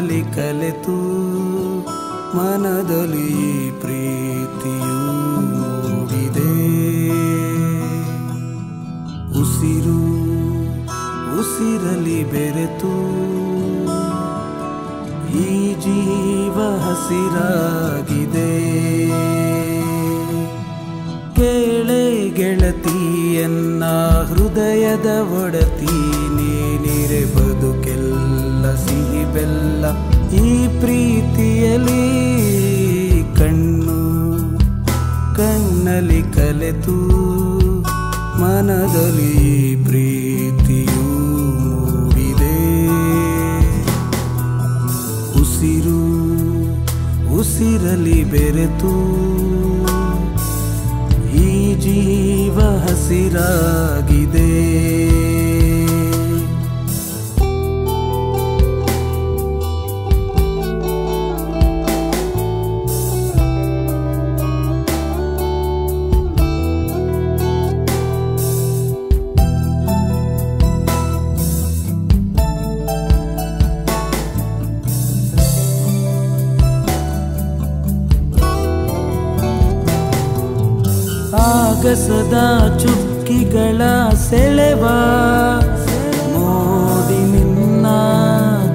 ಕಣ್ಣಲ್ಲಿ ಕಲೆತು ಮನದಲ್ಲಿ ಪ್ರೀತಿಯು ಮೂಡಿದೆ. ಉಸಿರು ಉಸಿರಲಿ ಬೆರೆತು ಈ ಜೀವ ಹಸಿರಾಗಿದೆ. ಕೇಳೆ ಗೆಳತಿಯನ್ನ ಹೃದಯದ ಒಡತಿ, ನೀನಿರೆ ಬದುಕೆಲ್ಲ ಸಿಹಿ ಬೆಲ್ಲ. ಈ ಪ್ರೀತಿಯಲ್ಲಿ ಕಣ್ಣಲ್ಲಿ ಕಲೆತು ಮನದಲ್ಲಿ ಪ್ರೀತಿಯು ಮೂಡಿದೆ. ಉಸಿರು ಉಸಿರಲಿ ಬೆರೆತು ಈ ಜೀವ ಹಸಿರಾಗಿದೆ. ಆಗಸದ ಚುಕ್ಕಿಗಳ ಸೆಳೆವ ಮೋಡಿ ನಿನ್ನ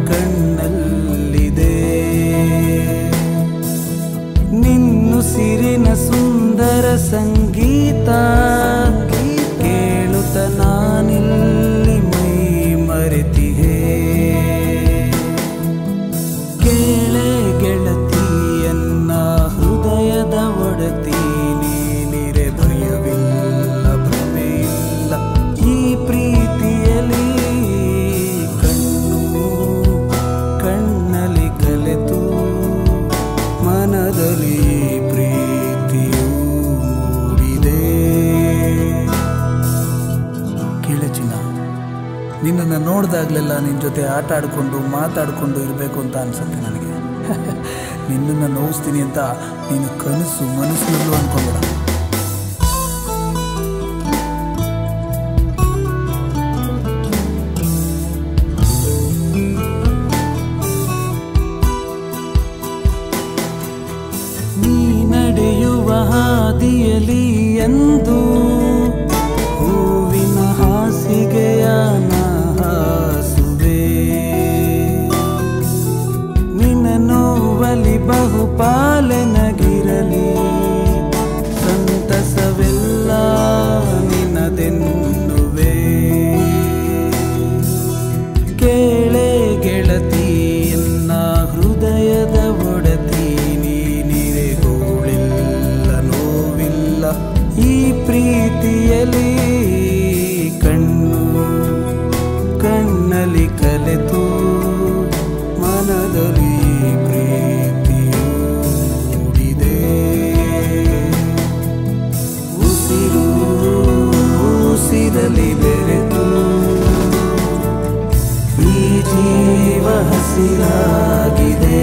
ಕಣ್ಣಲ್ಲಿದೆ. ನಿನ್ನುಸಿರಿನ ಸುಂದರ ಸಂಗೀತ ಕೇಳುತ್ತ ನಾನಿಲ್ಲಿ ಮೈ ಮರೆತಿಹೆ. ಕೇಳೆ ಗೆಳತಿಯನ್ನ ಹೃದಯದ ಒಡತಿ, ಮನದಲ್ಲಿ ಪ್ರೀತಿಯು ಮೂಡಿದೆ. ಕೇಳಚಿನ, ನಿನ್ನನ್ನು ನೋಡಿದಾಗಲೆಲ್ಲ ನಿನ್ನ ಜೊತೆ ಆಟ ಆಡಿಕೊಂಡು ಮಾತಾಡಿಕೊಂಡು ಇರಬೇಕು ಅಂತ ಅನ್ಸುತ್ತೆ ನನಗೆ. ನಿನ್ನನ್ನು ನೋಯಿಸ್ತೀನಿ ಅಂತ ನೀನು ಕನಸು ಮನಸ್ಸಿನಲ್ಲೂ ಅಂದ್ಕೊಂಬೇಡ. ನಡೆಯುವ ಹಾದಿಯಲಿ ಎಂದು ಹೂವಿನ ಹಾಸಿಗೆಯ ಹಾಸುವೆ. ನಿನ್ನ ನೋವಲಿ ಬಹುಪಾಲೆನಗಿರಲಿ, ಸಂತಸವೆಲ್ಲ ನಿನ್ನದೆನ್ನುವೆ. ಕೇಳೆ ಗೆಳತಿಯನ್ನ ಹೃದಯದ ಒಡತಿ, ಈ ಪ್ರೀತಿಯಲ್ಲಿ ಕಣ್ಣಲ್ಲಿ ಕಲೆತು ಮನದಲ್ಲಿ ಪ್ರೀತಿಯು ಮೂಡಿದೆ. ಉಸಿರು ಉಸಿರಲಿ ಬೆರೆತು ಈ ಜೀವ ಹಸಿರಾಗಿದೆ.